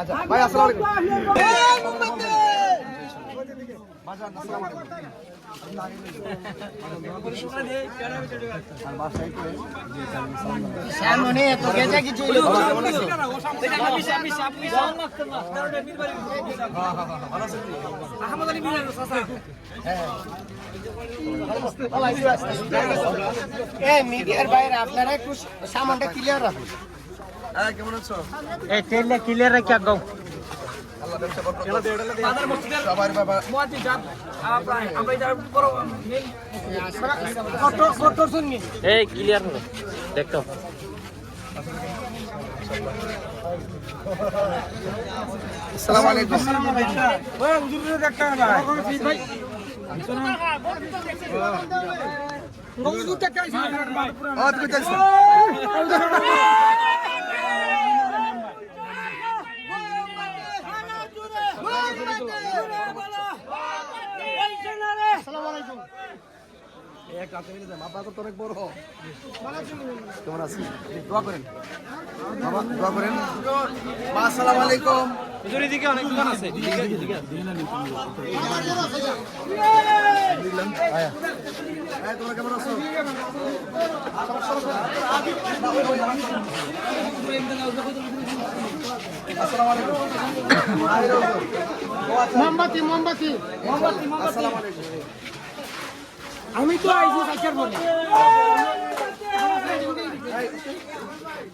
আচ্ছা ভাই আসসালামু মিডিয়ার বাইরে আপনারা একটু সামানটা ক্লিয়ার রাখুন। হ্যাঁ কেমন আছো? এই তেলটা ক্লিয়ার রাখি গাও। আল্লাহ ব্যবসা করতে সবার বাবা মুয়াজ্জিন সাহেব আমরা যারা বড় কত শুননি এই ক্লিয়ার হলো দেখো। আসসালামু আলাইকুম। ওই হুজুরের একটা ভাই ভাই হুজুর একটা আর তুমি দেখছো এক রাতে মিলে যায় মাপা তো অনেক বড়। কেমন আছেন? দোয়া করেন বাবা, দোয়া করেন। আসসালামু আলাইকুম। হুজুর এদিকে অনেক দোকান আছে। আয়া এই তোমরা কেমন আছো? আসসালামু আলাইকুম। মোমবাতি মোমবাতি মোমবাতি আসসালামু আলাইকুম। আমি তো আইছি কাছের বলে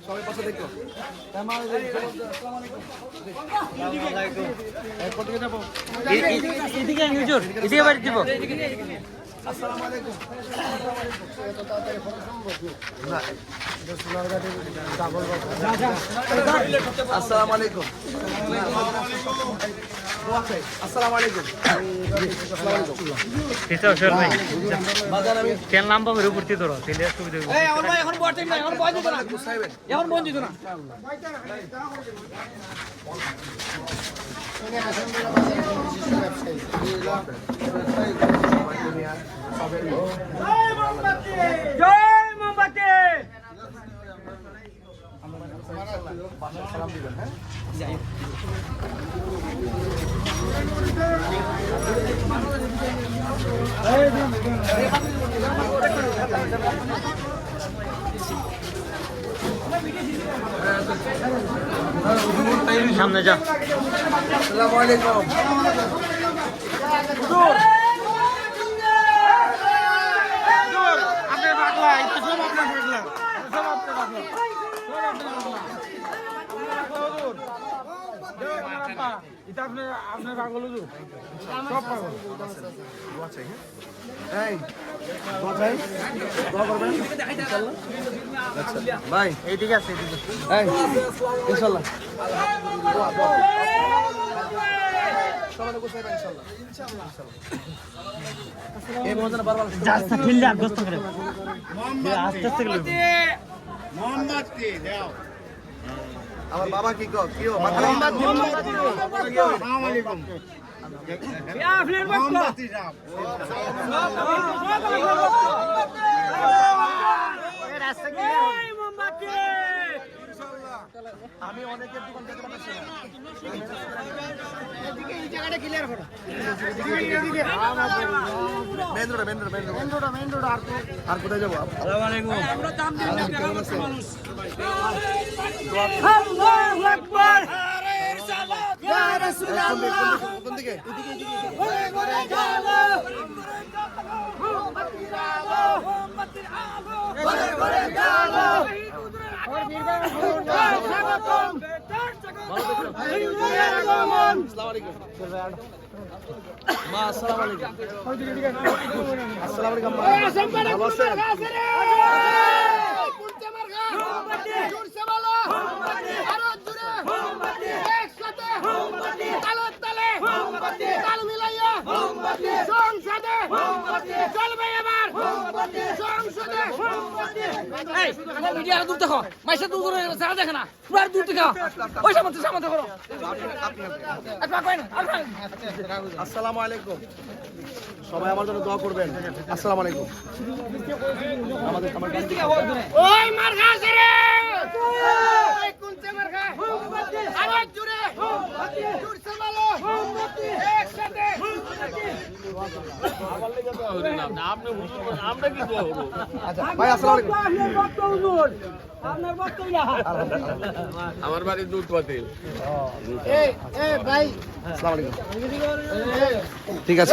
সবাই পাশে দেখো। এদিকে হুজুর এদিকে বাড়ি দিব। আসসালামু আলাইকুম। আসসালামু আলাইকুম। আসসালামু আলাইকুম। বাজার আমি তেল নাম্বার বের করতে ধরো তেলের সুবিধা হবে। এই আমার ভাই এখন বড় টাইম না এখন বয় দিত না গুছাইবেন। এখন বন্ধ দিত না জয় মোমবাতি সালাম দিবেন। হ্যাঁ সামনে যা। আসসালামু আলাইকুম। আপনার পাগলা এটা সব আপনার পাগলা সব আপনার পাগলা এটা আপনার পাগল হুজুর সব পাগল দোয়া চাই। হ্যাঁ এই দোয়া চাই, দোয়া করবেন ইনশাআল্লাহ। আচ্ছা ভাই এইদিকে আছে এদিকে। এই ইনশাআল্লাহ দোয়া দোয়া সবাই গুছাইবেন ইনশাআল্লাহ। এই মজা বারবার জাস্ট খিল্লা গোস্ত করে আস্তে আস্তে গেল। মোমবাতি দাও আমার বাবা কি কো কিও মোহাম্মদ আসসালামু আলাইকুম। আপনার মোমবাতি দাও এই রাস্তা কি মোমবাতি আমি অনেকের দোকান থেকে পাচ্ছি না। এদিকে এই জায়গাটা ক্লিয়ার করো মেন রোড আর কোথায় যাবো? আসসালামু আলাইকুম। আমরা দাম দিই না কেমন আছেন? মানুষ আল্লাহু আকবার ইয়া রাসূলুল্লাহ কোন দিকে? ঘরে ঘরে জালো মোমবাতি জালো মোমবাতির আলো ঘরে ঘরে জালো স্বাগতম আসসালামু আলাইকুম। মা আসসালামু আলাইকুম। আসসালামু আলাইকুম মা। ভালো আছেন? দূর দেখো মাইসা দূর করে সারা দেখে না পুরো দূর থেকে ওই সামনে করো আসসালামু আলাইকুম। সবাই আমার জন্য দোয়া করবেন। আসসালামু আলাইকুম। আমাদের আমার গান ওই মার খাস রে আচ্ছা ভাই আসসালামু আলাইকুম আমার বাড়ি দুধ পাতিল। আসসালামু আলাইকুম ঠিক আছে